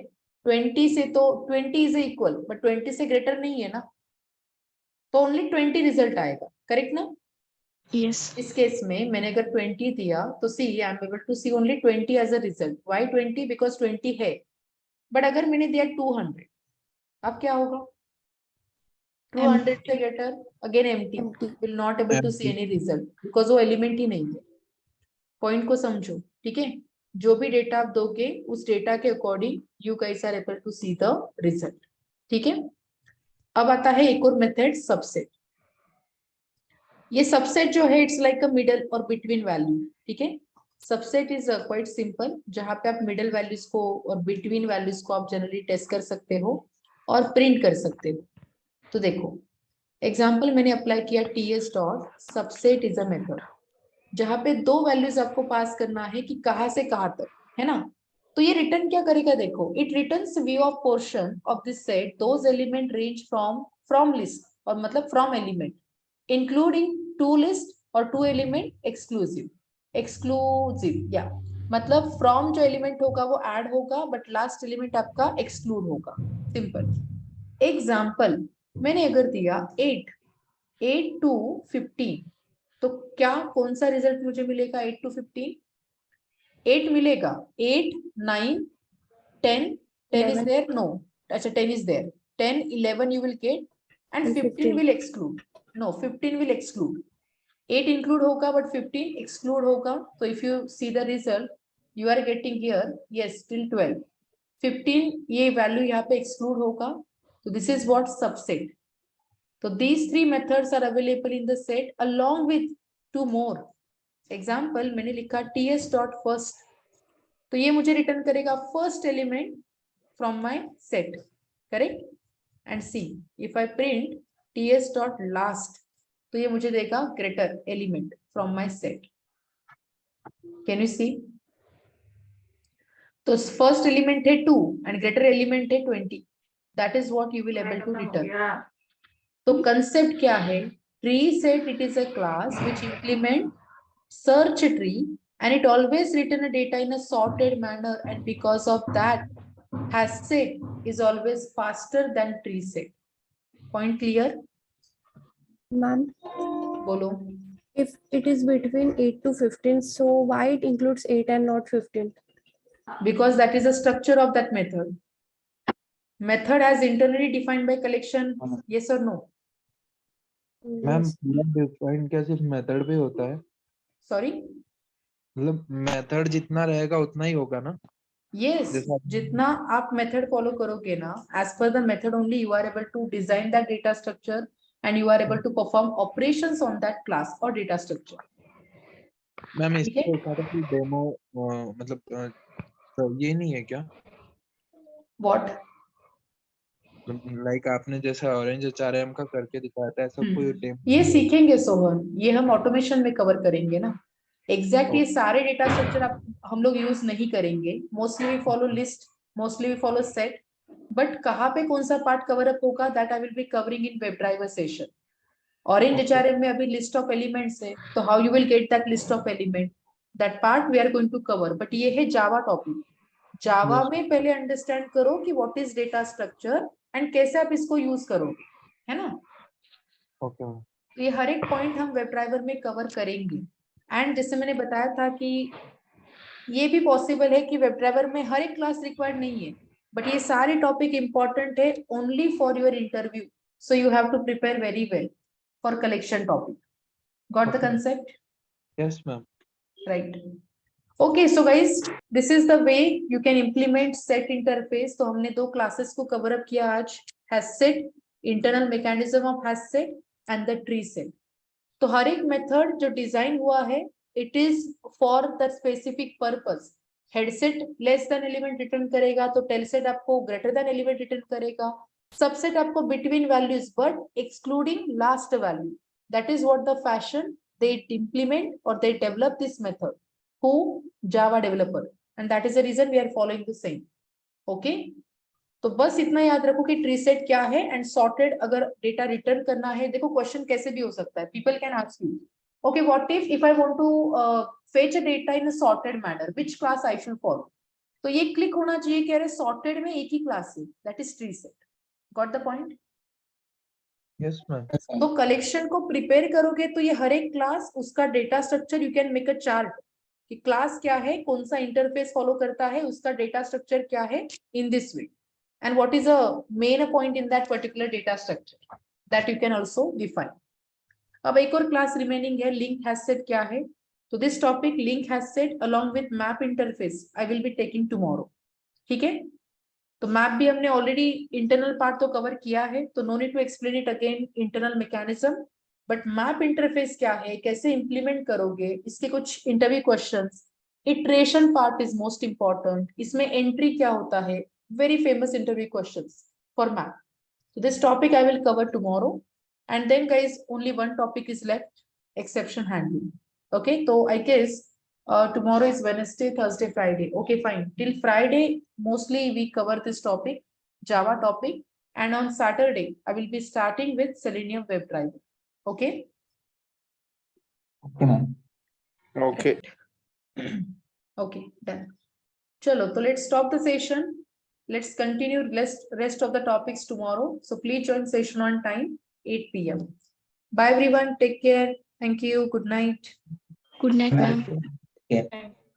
[SPEAKER 1] 20 से तो 20 इज इक्वल, बट 20 से ग्रेटर नहीं है ना, तो ओनली 20 रिजल्ट आएगा. करेक्ट ना?
[SPEAKER 3] Yes.
[SPEAKER 1] इस केस में मैंने अगर 20 दिया तो see I am able to see only 20 as a result. Why 20? Because 20 है. बट अगर मैंने दिया 200, अब क्या होगा? 200 से greater, again empty, will not able to see any result because वो एलिमेंट ही नहीं है. पॉइंट को समझो, ठीक है? जो भी डेटा आप दोगे उस डेटा के according you guys are able to see the result. ठीक है, अब आता है एक और मेथड, सबसेट. ये सबसेट जो है इट्स लाइक अ मिडल और बिटवीन वैल्यू. ठीक है, सबसेट इज क्वाइट सिंपल, जहां पे आप मिडल वैल्यूज को और बिटवीन वैल्यूज को आप जनरली टेस्ट कर सकते हो और प्रिंट कर सकते हो. तो देखो एग्जांपल मैंने अप्लाई किया ts dot subset is a method, जहां पे दो वैल्यूज आपको पास करना है कि कहां से कहां तक, है ना? तो ये रिटर्न क्या करेगा? देखो, it returns view of portion of this set those element range from list, और मतलब from element including to list और टू एलिमेंट एक्सक्लूसिव या मतलब फ्रॉम जो एलिमेंट होगा वो ऐड होगा बट लास्ट एलिमेंट आपका एक्सक्लूड होगा. सिंपल एग्जाम्पल मैंने अगर दिया 8 to 15, तो क्या कौन सा रिजल्ट मुझे मिलेगा? 8 to 15, 8 मिलेगा. 8, 9, 10, 10 is there? No. अच्छा, 10 is there. 10, 11 you will get and 15 will exclude. No, 15 will exclude. 8 include होगा but 15 exclude होगा. So if you see the result, you are getting here, yes, till 12. 15 ये value यहाँ पे exclude होगा. So this is what subset. So these three methods are available in the set along with two more. Example मैंने लिखा ts dot first, तो ये मुझे return करेगा first element from my set. Correct? And see if I print ts dot last, तो ये मुझे देगा greater element from my set. Can you see? तो फर्स्ट एलिमेंट है 2 एंड ग्रेटर एलिमेंट है 20. That is what you will able to return. तो concept क्या है? Tree set, it is a class which implement search tree and it always return a data in a sorted manner, and because of that hash set is always faster than tree set. Point clear?
[SPEAKER 5] Ma'am,
[SPEAKER 1] Bolo.
[SPEAKER 5] if it is between 8 to 15, so why it includes 8 and not 15?
[SPEAKER 1] Because that is the structure of that method. Method as internally defined by collection. Yes or no?
[SPEAKER 2] Ma'am
[SPEAKER 5] Yes.
[SPEAKER 2] पूरा define क्या सिर्फ method पे होता है?
[SPEAKER 1] Sorry?
[SPEAKER 2] मतलब method जितना रहेगा उतना ही होगा ना?
[SPEAKER 1] Yes.
[SPEAKER 2] जैसा
[SPEAKER 1] जितना आप method follow करोगे ना, as per the method only you are able to design that data structure and you are able to perform operations on that class or data structure.
[SPEAKER 2] Ma'am
[SPEAKER 1] ठीक है?
[SPEAKER 2] इसको देखा था कि डेमो मतलब तो ये नहीं है क्या?
[SPEAKER 1] What?
[SPEAKER 2] लाइक आपने जैसा ऑरेंज एचआरएम का करके दिखाया था ऐसा कोई डेमो?
[SPEAKER 1] ये सीखेंगे सोहन, ये हम ऑटोमेशन में कवर करेंगे ना. एग्जैक्ट ये सारे डेटा स्ट्रक्चर आप हम लोग यूज नहीं करेंगे. Mostly we follow list, mostly we follow set, but कहाँ पे कौन सा पार्ट कवर अप होगा that I will be covering in web driver session. Orange HRM में अभी लिस्ट ऑफ एलिमेंट्स है, तो how you will get that list of element, that part we are going to cover. But ये है जावा topic. जावा में पहले understand करो कि what is data structure and कैसे आप इसको यूज करोगे, है ना.
[SPEAKER 2] ओके
[SPEAKER 1] तो ये हर एक पॉइंट हम वेब ड्राइवर में कवर करेंगे. एंड जैसे मैंने बताया था कि ये भी पॉसिबल है कि वेब ड्राइवर में हर एक क्लास रिक्वायर्ड नहीं है, बट ये सारे टॉपिक इंपॉर्टेंट है only for your interview. So you have to prepare very well for collection topic. Got the concept?
[SPEAKER 2] Yes ma'am.
[SPEAKER 1] Right. Okay, so guys this is the way you can implement set interface. तो हमने दो classes को cover up किया आज. Hash set, internal mechanism of hash set and the tree set. तो हर एक method जो डिजाइन हुआ है it is for the specific purpose. Headset less than element return करेगा, तो टेलसेट आपको ग्रेटर देन एलिमेंट रिटर्न करेगा. सबसेट आपको between values but excluding last value. That is what the fashion they implement or they develop this method. Who? Java developer. And that is the reason we are following the same. Okay? तो बस इतना याद रखो कि tree set क्या है and sorted अगर data return करना है. देखो क्वेश्चन कैसे भी हो सकता है. People can ask you, okay what if I want to fetch a data in a sorted manner, which class I should follow. तो ये क्लिक होना चाहिए कि अरे सॉर्टेड में एक ही क्लास है, that is tree set. Got the point?
[SPEAKER 2] Yes ma'am.
[SPEAKER 1] तो कलेक्शन को प्रिपेयर करोगे तो ये हर एक क्लास उसका data structure you can make a chart कि क्लास क्या है, कौन सा इंटरफेस फॉलो करता है, उसका डेटा स्ट्रक्चर क्या है इन this way. And what is a main point in that particular data structure that you can also define. अब एक और क्लास रिमेनिंग है, लिंक हैश सेट क्या है. तो this topic link hash set along with map interface I will be taking tomorrow. ठीक है. तो मैप भी हमने ऑलरेडी इंटरनल पार्ट तो कवर किया है, तो no need to explain it again. Internal mechanism, but map interface क्या है, कैसे इंप्लीमेंट करोगे, इसके कुछ interview questions. Iteration part is most important. इसमें एंट्री क्या होता है, very famous interview questions for map. So this topic I will cover tomorrow. And then guys, only one topic is left, exception handling. Okay, so I guess tomorrow is Wednesday, Thursday, Friday. Okay, fine. Till Friday, mostly we cover this topic, Java topic. And on Saturday, I will be starting with Selenium WebDriver. Okay?
[SPEAKER 2] Okay ma'am.
[SPEAKER 6] Okay.
[SPEAKER 1] Okay, done. Chalo, so let's stop the session. Let's continue rest of the topics tomorrow. So please join session on time, 8 p.m. Bye everyone. Take care. Thank you. Good night.
[SPEAKER 3] Good night, ma'am.
[SPEAKER 6] Yeah.